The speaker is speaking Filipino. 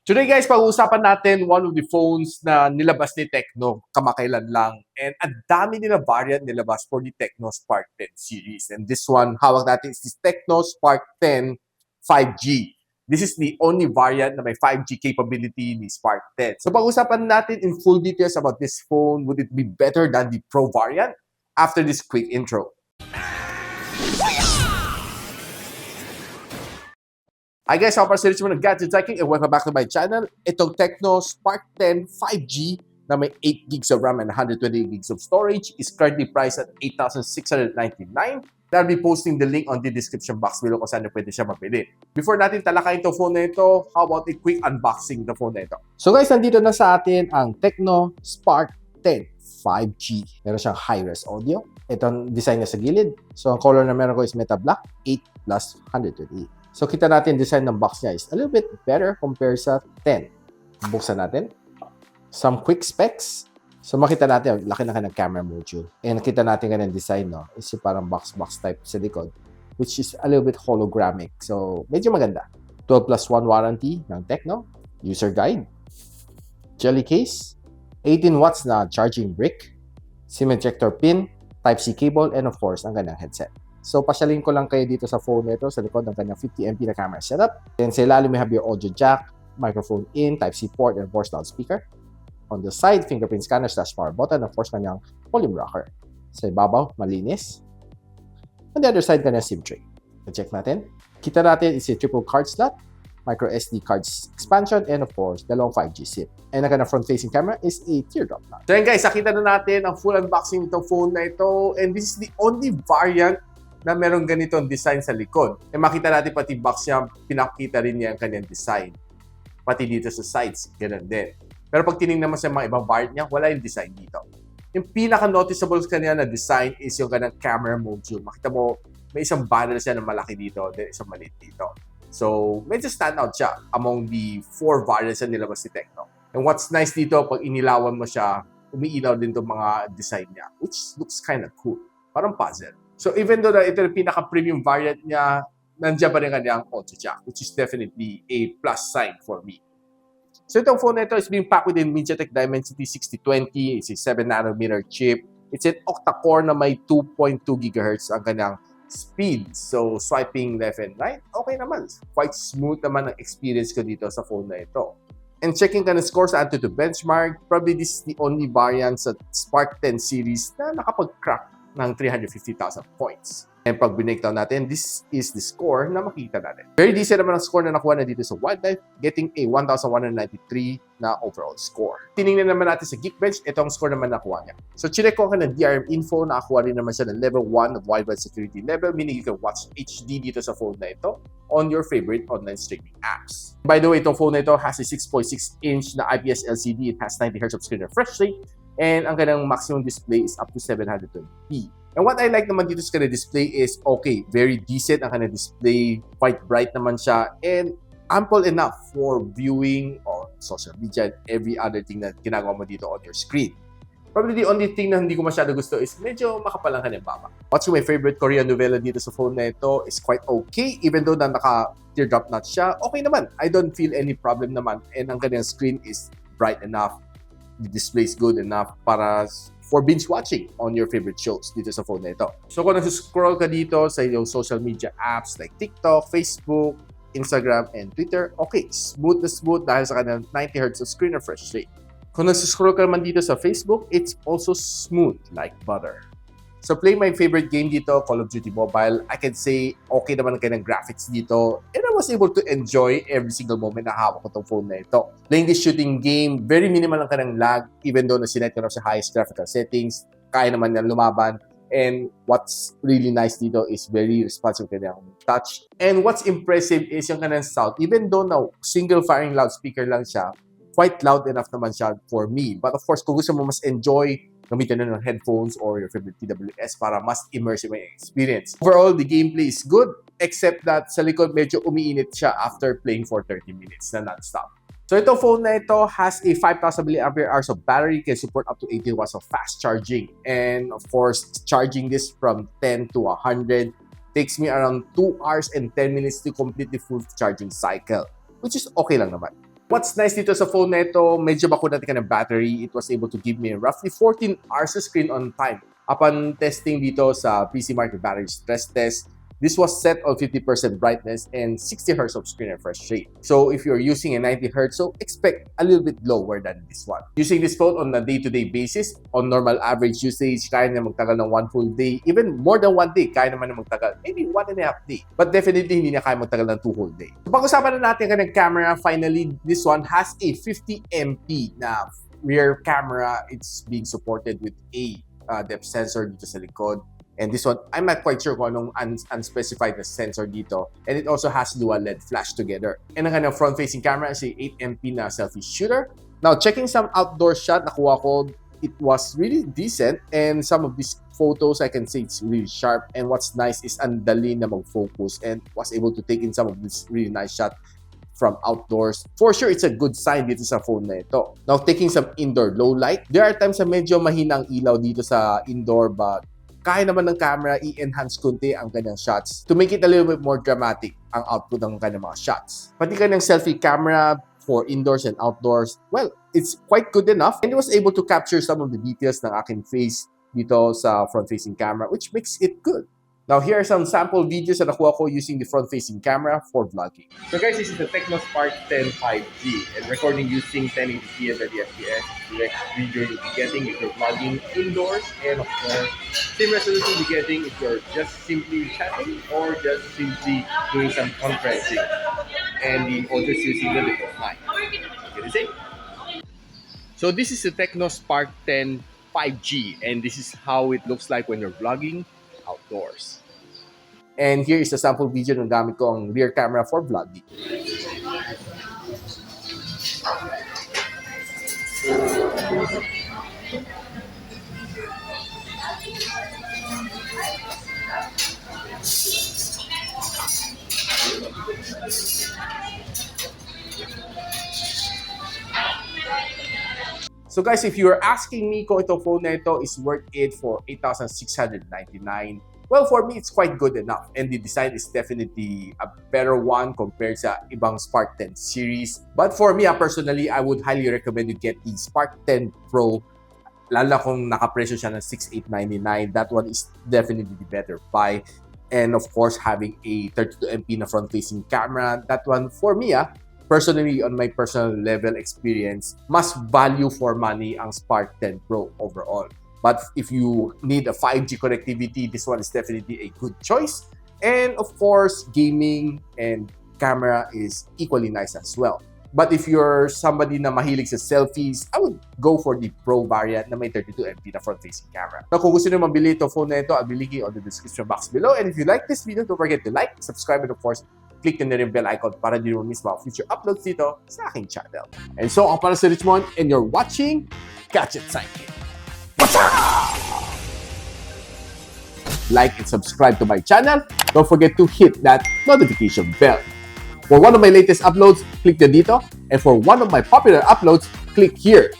Today guys, pag-uusapan natin one of the phones na nilabas ni Tecno kamakailan lang. And ang dami nila variant nilabas for the TECNO SPARK 10 series. And this one, hawak natin is this TECNO SPARK 10 5G. This is the only variant na may 5G capability ni Spark 10. So pag-uusapan natin in full details about this phone. Would it be better than the Pro variant? After this quick intro. Hi guys, ako si Richmond ng Gadget Sidekick and welcome back to my channel. Itong TECNO SPARK 10 5G na may 8 gigs of RAM and 128 gigs of storage is currently priced at $8,699. I'll be posting the link on the description box below kung saan pwede siya mabili. Before natin talakayin itong phone na ito, how about a quick unboxing ng phone na ito? So guys, nandito na sa atin ang TECNO SPARK 10 5G. Meron siyang high-res audio. Itong design niya sa gilid. So ang color na meron ko is Meta Black 8 plus 128. So, kita natin design ng box niya is a little bit better compared sa 10. Buksan natin. Some quick specs. So, makita natin, laki na kanyang camera module. And nakita natin kanyang design, no? Is parang box-box type sa likod, which is a little bit hologramic. So, medyo maganda. 12 plus 1 warranty ng TECNO. User guide. Jelly case. 18 watts na charging brick. SIM ejector pin. Type-C cable. And of course, ang kanyang headset. So, pasyalin ko lang kayo dito sa phone nito sa likod ng kanyang 50MP na camera setup. Then, sa ilalim, we have your audio jack, microphone in, Type-C port, and voice loudspeaker. On the side, fingerprint scanner / power button, and of course, kanyang volume rocker. Sa ibabaw, malinis. On the other side, kanyang SIM tray. Check natin. Kita natin is a triple card slot, micro SD cards expansion, and of course, dalawang 5G SIM. And ang kanyang front-facing camera is a teardrop lamp. So, guys, nakita na natin ang full unboxing nitong phone na ito. And this is the only variant na merong ganitong design sa likod. E makita natin pati box niya, pinakita rin niya ang kanyang design. Pati dito sa sides, ganun din. Pero pag tinignan mo sa mga ibang variant niya, wala yung design dito. Yung pinaka-noticeable sa kanya na design is yung kanyang camera module. Makita mo, may isang banner siya na malaki dito, then isang maliit dito. So, medyo stand out siya among the 4 variants na nilabas ni TECNO. And what's nice dito, pag inilawan mo siya, umiilaw din itong mga design niya, which looks kind of cool. Parang puzzle. So, even though na ito yung pinaka-premium variant niya, nandiyan pa rin kanyang audio jack, which is definitely a plus sign for me. So, itong phone na ito is being packed with a MediaTek Dimensity 6020. It's a 7nm chip. It's an octa-core na may 2.2 GHz ang kanyang speed. So, swiping left and right, okay naman. Quite smooth naman ang experience ko dito sa phone na ito. And checking ka ng score sa Antutu benchmark, probably this is the only variant sa Spark 10 series na nakapag-crack ng 350,000 points. And pag binigtaw natin, this is the score na makita natin. Very decent naman ang score na nakuha na dito sa Wildlife, getting a 1,193 na overall score. Tinignan naman natin sa Geekbench, ito ang score naman nakuha niya. So, chinek ko ka ng DRM info, nakakuha rin naman siya ng level 1 of Wildlife security level, meaning you can watch HD dito sa phone na ito on your favorite online streaming apps. By the way, itong phone na ito has a 6.6-inch na IPS LCD. It has 90Hz of screen refresh rate, and ang kanyang maximum display is up to 720p. And what I like naman dito sa kanyang display is, okay, very decent ang kanyang display, quite bright naman siya, and ample enough for viewing on social media and every other thing na ginagawa mo dito on your screen. Probably the only thing na hindi ko masyado gusto is medyo makapal ang kanyang baba. Watching my favorite Korean novela dito sa phone na ito is quite okay, even though na naka-teardrop nut siya, okay naman. I don't feel any problem naman, and ang kanyang screen is bright enough. The display is good enough para for binge watching on your favorite shows dito sa phone na ito. So kung nag-scroll ka dito sa yung social media apps like TikTok, Facebook, Instagram, and Twitter, okay, smooth na smooth dahil sa kanyang 90Hz of screen refresh rate. Kung nag-scroll ka naman dito sa Facebook, it's also smooth like butter. So playing my favorite game dito, Call of Duty Mobile, I can say okay naman ang kanyang graphics dito, and I was able to enjoy every single moment na hawak ko itong phone na ito. Playing this shooting game, very minimal ang kanyang lag, even though nasinet ko na sa highest graphical settings, kaya naman niya lumaban. And what's really nice dito is very responsive kanyang touch. And what's impressive is yung kanyang sound. Even though na single firing loudspeaker lang siya, quite loud enough naman siya for me. But of course, kung gusto mo mas enjoy, gamitin na ng headphones or your favorite TWS para mas immersive yung experience. Overall, the gameplay is good, except that sa likod medyo umiinit siya after playing for 30 minutes na non-stop. So itong phone na ito has a 5,000 mAh of battery, can support up to 18 watts of fast charging. And of course, charging this from 10 to 100 takes me around 2 hours and 10 minutes to complete the full charging cycle, which is okay lang naman. What's nice dito sa phone na ito, medyo bakunatin ka ng battery. It was able to give me roughly 14 hours of screen on time. Upon testing dito sa PC Market Battery Stress Test, this was set on 50% brightness and 60 Hz of screen refresh rate. So if you're using a 90 Hz, so expect a little bit lower than this one. Using this phone on a day-to-day basis, on normal average usage, kaya na magtagal ng 1 full day, even more than 1 day, kaya naman na magtagal, maybe 1.5 day. But definitely, hindi na kaya magtagal ng 2 whole day. So pag-usapan na natin kanyang camera, finally, this one has a 50 MP na rear camera. It's being supported with a depth sensor dito sa likod. And this one, I'm not quite sure kung anong unspecified na sensor dito. And it also has dual LED flash together. And ang kanyang front-facing camera is a 8MP na selfie shooter. Now, checking some outdoor shot, nakuha ko, it was really decent. And some of these photos, I can say it's really sharp. And what's nice is ang dali na mag-focus and was able to take in some of this really nice shot from outdoors. For sure, it's a good sign dito sa phone na ito. Now, taking some indoor low light. There are times na medyo mahina ang ilaw dito sa indoor, but kaya naman ng camera i-enhance kunti ang kanyang shots to make it a little bit more dramatic ang output ng kanyang mga shots. Pati kanyang selfie camera for indoors and outdoors, well, it's quite good enough. And it was able to capture some of the details ng aking face dito sa front-facing camera, which makes it good. Now, here are some sample videos na nakuha ko using the front-facing camera for vlogging. So guys, this is the TECNO SPARK 10 5G and recording using 1080p and 30 FPS. Direct video you'll be getting if you're vlogging indoors, and of course, same resolution you'll be getting if you're just simply chatting or just simply doing some conferencing. And the audio is using the little mic. Okay, the same. So this is the TECNO SPARK 10 5G and this is how it looks like when you're vlogging outdoors. And here is the sample video ng gamit ko ang rear camera for vlogging. So guys, if you're asking me kung itong phone na ito is worth it for 8,699, well, for me, it's quite good enough. And the design is definitely a better one compared sa ibang Spark 10 series. But for me, personally, I would highly recommend you get the Spark 10 Pro. Lalo kung nakapresyo siya ng 6,899, that one is definitely the better buy. And of course, having a 32MP na front-facing camera, that one for me, personally, on my personal level experience, mas value for money ang Spark 10 Pro overall. But if you need a 5G connectivity, this one is definitely a good choice. And of course, gaming and camera is equally nice as well. But if you're somebody na mahilig sa selfies, I would go for the Pro variant na may 32MP na front-facing camera. Now, kung gusto nyo mabili itong phone na ito, I'll be linking on the description box below. And if you like this video, don't forget to like, subscribe, and of course, click na rin bell icon para di mo miss mga future uploads dito sa aking channel. And so, ako para si Richmond, and you're watching Gadget Sidekick. Like and subscribe to my channel. Don't forget to hit that notification bell. For one of my latest uploads, click na dito. And for one of my popular uploads, click here.